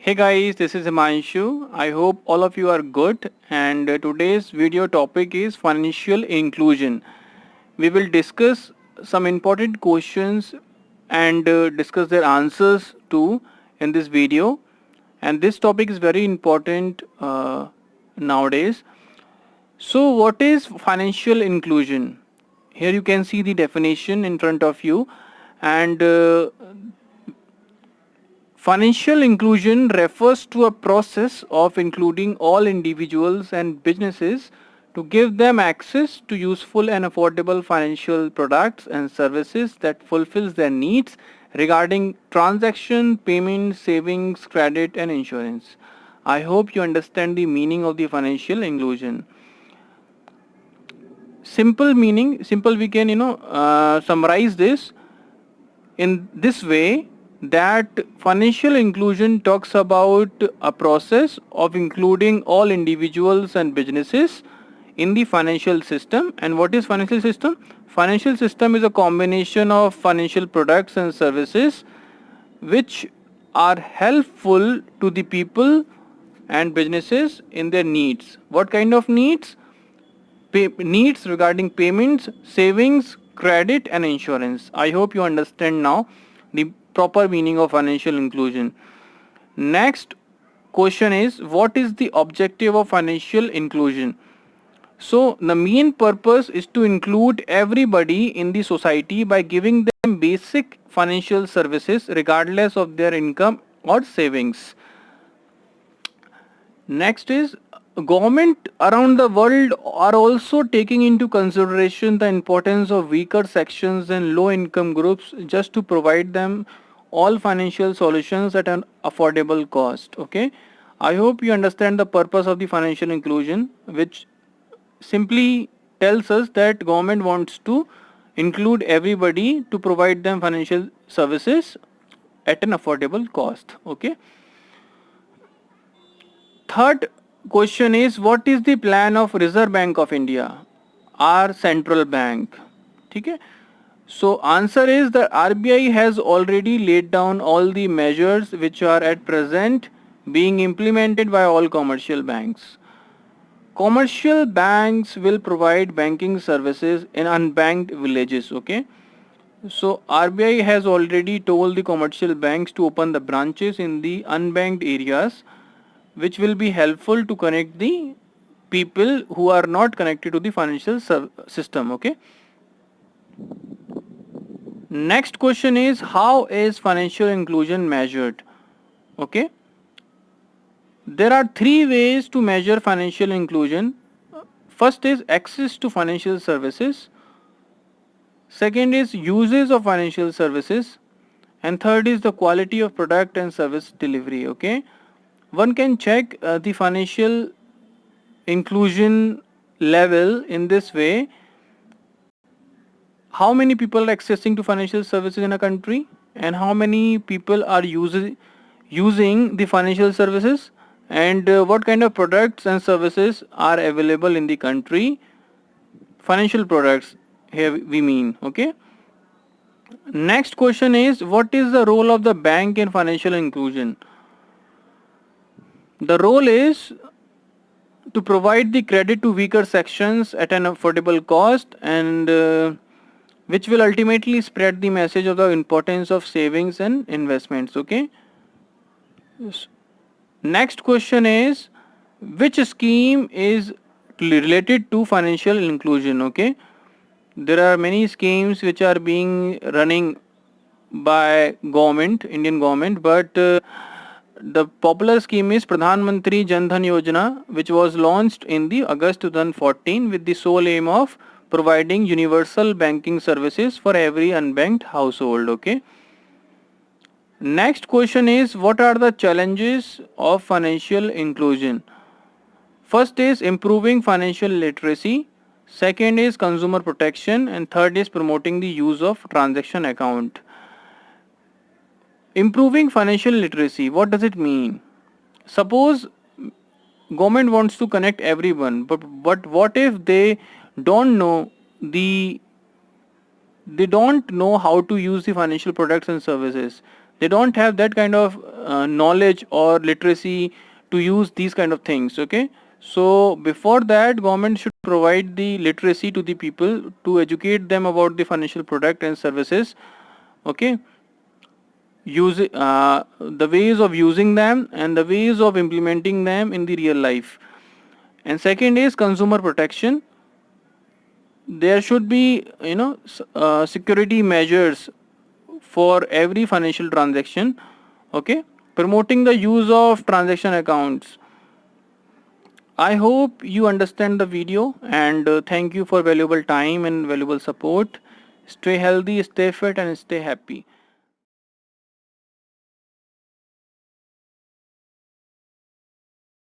Hey guys, this is Himanshu. I hope all of you are good and today's video topic is financial inclusion. We will discuss some important questions and discuss their answers too in this video. And this topic is very important nowadays. So what is financial inclusion? Here you can see the definition in front of you and financial inclusion refers to a process of including all individuals and businesses to give them access to useful and affordable financial products and services that fulfills their needs regarding transaction, payment, savings, credit and insurance. I hope you understand the meaning of the financial inclusion. Simple meaning, simple we can summarize this in this way that financial inclusion talks about a process of including all individuals and businesses in the financial system. And what is financial system? Financial system is a combination of financial products and services which are helpful to the people and businesses in their needs. What kind of needs? Needs regarding payments, savings, credit and insurance. I hope you understand now the proper meaning of financial inclusion. Next question is, what is the objective of financial inclusion? So the main purpose is to include everybody in the society by giving them basic financial services regardless of their income or savings. Next is, government around the world are also taking into consideration the importance of weaker sections and low income groups just to provide them all financial solutions at an affordable cost. Okay, I hope you understand the purpose of the financial inclusion, which simply tells us that government wants to include everybody to provide them financial services at an affordable cost. Okay. Third question is, what is the plan of Reserve Bank of India, our central bank? Okay. So answer is that RBI has already laid down all the measures which are at present being implemented by all commercial banks. Commercial banks will provide banking services in unbanked villages. Okay. So RBI has already told the commercial banks to open the branches in the unbanked areas, which will be helpful to connect the people who are not connected to the financial system. Okay. Next question is, how is financial inclusion measured? Okay. There are three ways to measure financial inclusion. First is access to financial services. Second is uses of financial services. And third is the quality of product and service delivery. Okay. One can check the financial inclusion level in this way: how many people are accessing to financial services in a country and how many people are using the financial services, and what kind of products and services are available in the country. Financial products here we mean. Okay. Next question is, what is the role of the bank in financial inclusion? The role is to provide the credit to weaker sections at an affordable cost, and which will ultimately spread the message of the importance of savings and investments. Okay. Next question is, which scheme is related to financial inclusion? Okay. There are many schemes which are being running by government, Indian government, but the popular scheme is Pradhan Mantri Jan Dhan Yojana, which was launched in the August 2014 with the sole aim of providing universal banking services for every unbanked household. Okay. Next question is, what are the challenges of financial inclusion? First is improving financial literacy. Second is consumer protection, and third is promoting the use of transaction account. Improving financial literacy, what does it mean? Suppose government wants to connect everyone, but what if they don't know they don't know how to use the financial products and services? They don't have that kind of knowledge or literacy to use these kind of things. Okay, so before that, government should provide the literacy to the people to educate them about the financial product and services. Okay, use the ways of using them and the ways of implementing them in the real life. And second is consumer protection. There should be, security measures for every financial transaction. Okay, promoting the use of transaction accounts. I hope you understand the video, and thank you for valuable time and valuable support. Stay healthy, stay fit, and stay happy.